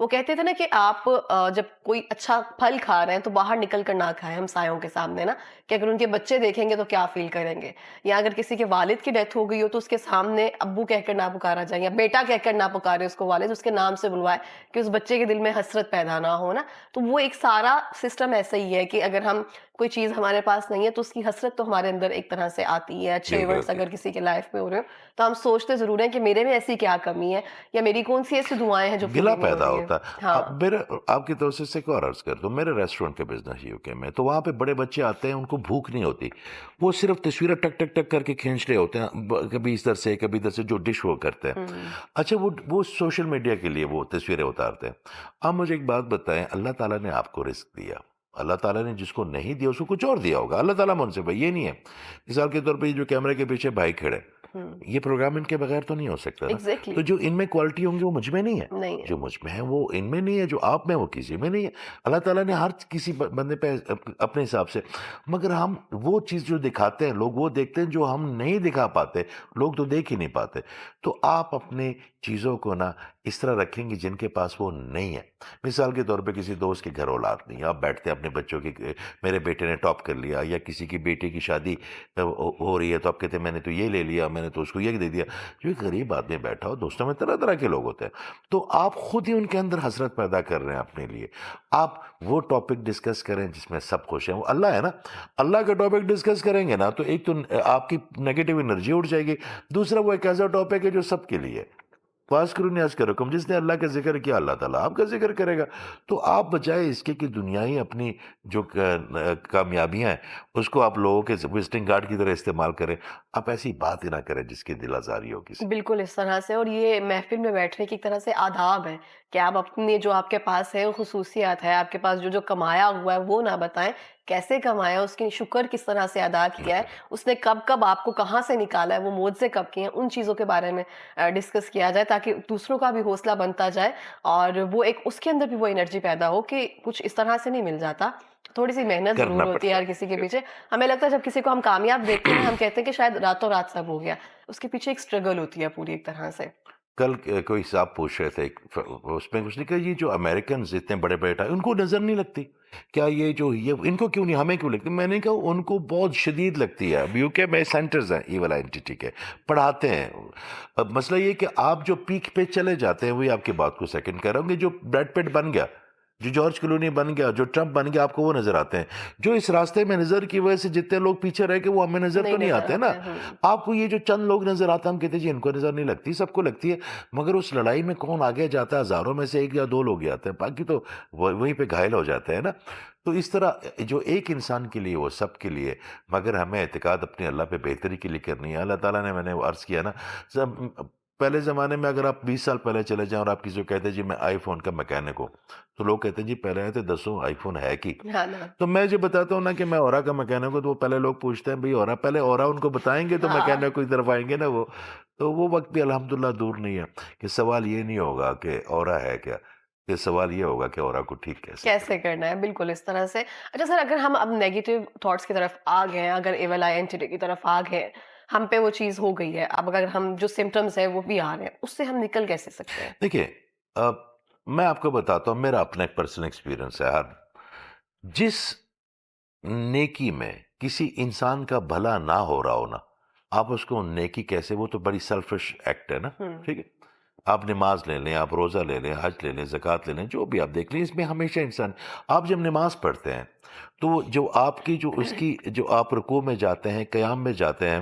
وہ کہتے تھے نا کہ آپ جب کوئی اچھا پھل کھا رہے ہیں تو باہر نکل کر نہ کھائیں ہمسایوں کے سامنے نا، کہ اگر ان کے بچے دیکھیں گے تو کیا فیل کریں گے، یا اگر کسی کے والد کی ڈیتھ ہو گئی ہو تو اس کے سامنے ابو کہہ کر نہ پکارا جائے یا بیٹا کہہ کر نہ پکارے اس کو والد، اس کے نام سے بلوائے کہ اس بچے کے دل میں حسرت پیدا نہ ہو نا. تو وہ ایک سارا سسٹم ایسا ہی ہے کہ اگر ہم کوئی چیز ہمارے پاس نہیں ہے تو اس کی حسرت تو ہمارے اندر ایک طرح سے آتی ہے. اچھے بالکل ایونٹس آتی اگر کسی کے لائف میں ہو رہے ہو تو ہم سوچتے ضرور ہیں کہ میرے میں ایسی کیا کمی ہے یا میری کون سی ایسی دعائیں ہیں جو ہے، گلا پوری نہیں ہو پیدا رہی ہیں. ہوتا ہے. ہاں. اب میرے آپ کی توسط سے ایک اور عرض کر دوں، میرے ریسٹورنٹ کا بزنس یو کے میں، تو وہاں پہ بڑے بچے آتے ہیں، ان کو بھوک نہیں ہوتی، وہ صرف تصویریں ٹک ٹک ٹک کر کے کھینچ رہے ہوتے ہیں، کبھی ادھر سے کبھی ادھر سے، جو ڈش وہ کرتے ہیں. ہوں. اچھا وہ سوشل میڈیا کے لیے وہ تصویریں اتارتے ہیں. آپ مجھے ایک بات بتائیں، اللہ تعالیٰ نے آپ کو رزق دیا، اللہ تعالیٰ نے جس کو نہیں دیا اس کو کچھ اور دیا ہوگا. اللہ تعالیٰ منصف ہے، یہ نہیں ہے. مثال کے طور پہ یہ جو کیمرے کے پیچھے بھائی کھڑے، ہوں. یہ پروگرام ان کے بغیر تو نہیں ہو سکتا نا. ایگزیکٹلی. تو جو ان میں کوالٹی ہوں گی وہ مجھ میں نہیں ہے، نہیں ہے. جو مجھ میں ہے وہ ان میں نہیں ہے، جو آپ میں وہ کسی میں نہیں ہے. اللہ تعالیٰ نے ہر کسی بندے پہ اپنے حساب سے، مگر ہم وہ چیز جو دکھاتے ہیں لوگ وہ دیکھتے ہیں جو ہم نہیں دکھا پاتے، لوگ تو دیکھ ہی نہیں پاتے. تو آپ اپنے چیزوں کو نا اس طرح رکھیں گے جن کے پاس وہ نہیں ہے. مثال کے طور پہ کسی دوست کے گھر اولاد نہیں، آپ بیٹھتے ہیں اپنے بچوں کی، میرے بیٹے نے ٹاپ کر لیا، یا کسی کی بیٹی کی شادی ہو رہی ہے تو آپ کہتے ہیں میں نے تو یہ لے لیا، میں نے تو اس کو یہ دے دیا. جو ایک غریب آدمی بیٹھا ہو، دوستوں میں طرح طرح کے لوگ ہوتے ہیں، تو آپ خود ہی ان کے اندر حسرت پیدا کر رہے ہیں اپنے لیے. آپ وہ ٹاپک ڈسکس کریں جس میں سب خوش ہیں، وہ اللہ ہے نا. اللہ کا ٹاپک ڈسکس کریں گے نا تو ایک تو آپ کی نیگیٹو انرجی اٹھ جائے گی، دوسرا وہ ایک ایسا ٹاپک ہے جو سب کے لیے. وَاذْكُرُونِي أَذْكُرْكُمْ، جس نے اللہ کا ذکر کیا اللہ تعالیٰ آپ کا ذکر کرے گا. تو آپ بجائے اس کے کہ دنیائی اپنی جو کامیابیاں ہیں اس کو آپ لوگوں کے وزٹنگ کارڈ کی طرح استعمال کریں، آپ ایسی بات ہی نہ کریں جس کی دل آزاری ہو کسی. بالکل اس طرح سے، اور یہ محفل میں بیٹھنے کی ایک طرح سے آداب ہے کہ آپ اپنے جو آپ کے پاس ہے وہ خصوصیات ہے، آپ کے پاس جو جو کمایا ہوا ہے وہ نہ بتائیں، کیسے کمایا، اس کی شکر کس طرح سے ادا کیا ہے، بالکل. اس نے کب کب آپ کو کہاں سے نکالا ہے، وہ معجزے کب کیے ہیں، ان چیزوں کے بارے میں ڈسکس کیا جائے تاکہ دوسروں کا بھی حوصلہ بنتا جائے اور وہ ایک اس کے اندر بھی وہ انرجی پیدا ہو کہ کچھ اس طرح سے نہیں مل جاتا. تھوڑی سی محنت ضرور کرنا ہوتی ہے پڑتا ہر کسی کے پیچھے. ہمیں لگتا ہے جب کسی کو ہم کامیاب دیکھتے ہیں نا، ہم کہتے ہیں کہ شاید راتوں رات سب ہو گیا، اس کے پیچھے ایک اسٹرگل ہوتی ہے پوری ایک طرح سے. کل کوئی صاحب پوچھ رہے تھے اس میں کچھ نہیں کہا، یہ جو امریکنز اتنے بڑے بڑے ان کو نظر نہیں لگتی کیا، یہ ان کو کیوں نہیں، ہمیں کیوں لگتی؟ میں نے کہا ان کو بہت شدید لگتی ہے. اب یو کے میں سینٹرز ہیں ای والا اینٹی کے پڑھاتے ہیں. اب مسئلہ یہ کہ آپ جو پیک پہ چلے جاتے ہیں، وہی آپ کی بات کو سیکنڈ کر رہا ہوں، کہ جو بریڈ پٹ بن گیا، جو جارج کلونی بن گیا، جو ٹرمپ بن گیا، آپ کو وہ نظر آتے ہیں. جو اس راستے میں نظر کی وجہ سے جتنے لوگ پیچھے رہ کے وہ ہمیں نظر تو نہیں نہیں نظر آتے نا. آتے ہیں. آپ کو یہ جو چند لوگ نظر آتا ہم کہتے ہیں جی ان کو نظر نہیں لگتی، سب کو لگتی ہے. مگر اس لڑائی میں کون آگے جاتا ہے؟ ہزاروں میں سے ایک یا دو لوگ ہی آتے ہیں، باقی تو وہیں پہ گھائل ہو جاتے ہیں نا. تو اس طرح جو ایک انسان کے لیے وہ سب کے لیے، مگر ہمیں اعتقاد اپنے اللہ پہ بہتری کے لیے کرنی ہے. اللہ تعالیٰ نے، میں نے عرض کیا نا، پہلے زمانے میں اگر آپ 20 سال پہلے چلے جائیں اور آپ کسی کو کہتے ہیں جی میں آئی فون کا میکینک ہوں، تو لوگ کہتے ہیں جی پہلے آئے تھے دسوں آئی فون ہے کی. ہاں نا. تو میں جو بتاتا ہوں نا کہ میں اورا کا میکینک ہوں، تو وہ پہلے لوگ پوچھتے ہیں بھئی اورا، پہلے اورا ان کو بتائیں گے تو ہاں. میکینک کی طرف آئیں گے نا وہ. تو وہ وقت بھی الحمدللہ دور نہیں ہے کہ سوال یہ نہیں ہوگا کہ اورا ہے کیا، کہ سوال یہ ہوگا کہ اورا کو ٹھیک کیسے کریں. کیسے کرنا ہے، بالکل اس طرح سے. اچھا سر، اگر ہم اب نیگیٹو تھاٹس کی طرف آ گئے ہیں، اگر ایول آئی اینٹی کی طرف آ گئے ہیں، ہم پہ وہ چیز ہو گئی ہے، اب اگر ہم جو سمٹمز ہیں وہ بھی آ رہے ہیں، اس سے ہم نکل کیسے سکتے ہیں؟ دیکھیں، اب میں آپ کو بتاتا ہوں، میرا اپنا ایک پرسنل ایکسپیرینس ہے. جس نیکی میں کسی انسان کا بھلا نہ ہو رہا ہو نا، آپ اس کو نیکی کیسے، وہ تو بڑی سیلفش ایکٹ ہے نا. ہوں. ٹھیک ہے، آپ نماز لے لیں، آپ روزہ لے لیں، حج لے لیں، زکوٰۃ لے لیں، جو بھی آپ دیکھ لیں، اس میں ہمیشہ انسان، آپ جب نماز پڑھتے ہیں تو جو آپ کی جو اس کی جو آپ رکوع میں جاتے ہیں، قیام میں جاتے ہیں،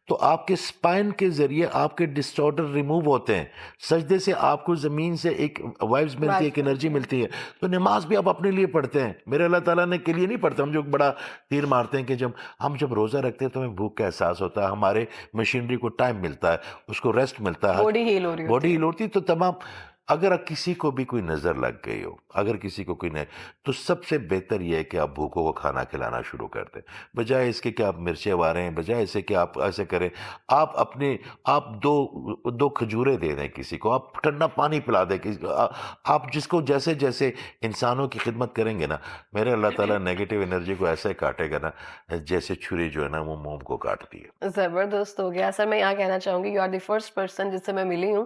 تو آپ کے سپائن کے ذریعے آپ کے ڈسٹارڈر ریموو ہوتے ہیں. سجدے سے آپ کو زمین سے ایک وائبز ملتی ہے، ایک انرجی ملتی ہے. تو نماز بھی آپ اپنے لیے پڑھتے ہیں، میرے اللہ تعالیٰ نے کے لیے نہیں پڑھتے. ہم جو بڑا تیر مارتے ہیں کہ جب روزہ رکھتے ہیں تو ہمیں بھوک کا احساس ہوتا ہے، ہمارے مشینری کو ٹائم ملتا ہے، اس کو ریسٹ ملتا ہے، باڈی ہیل ہو رہی باڈی ہوتی ہے. ہیل ہوتی ہے. تو تمام، اگر کسی کو بھی کوئی نظر لگ گئی ہو، اگر کسی کو کوئی نہیں، تو سب سے بہتر یہ ہے کہ آپ بھوکوں کو کھانا کھلانا شروع کر دیں. بجائے اس کے کہ آپ مرچیں واریں، بجائے اسے کہ آپ ایسے کریں، آپ دو کھجوریں دے دیں کسی کو، آپ ٹھنڈا پانی پلا دیں کسی کو. آپ جس کو جیسے جیسے انسانوں کی خدمت کریں گے نا، میرے اللہ تعالیٰ نیگیٹو انرجی کو ایسے کاٹے گا نا جیسے چھری جو ہے نا وہ موم کو کاٹتی ہے. زبردست ہو گیا سر. میں یہاں کہنا چاہوں گی you are the first person جس سے میں ملی ہوں